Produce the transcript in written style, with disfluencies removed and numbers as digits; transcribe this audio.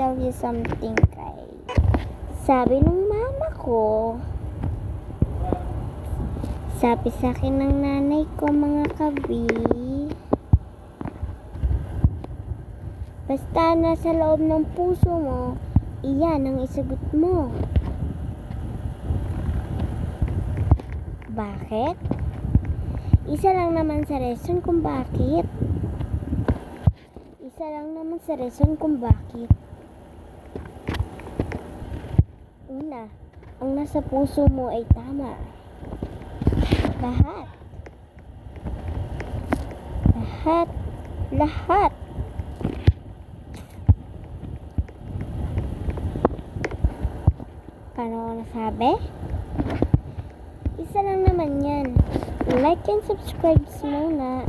tell you something, guys. Sabi ng mama ko, sabi sa akin ng nanay ko, mga kabi, basta nasa loob ng puso mo, iyan ang isagot mo. Bakit? Isa lang naman sa reason kung bakit. Una, ang nasa puso mo ay tama. Lahat. Paano ko nasabi? Isa lang naman yan. Like and subscribe muna.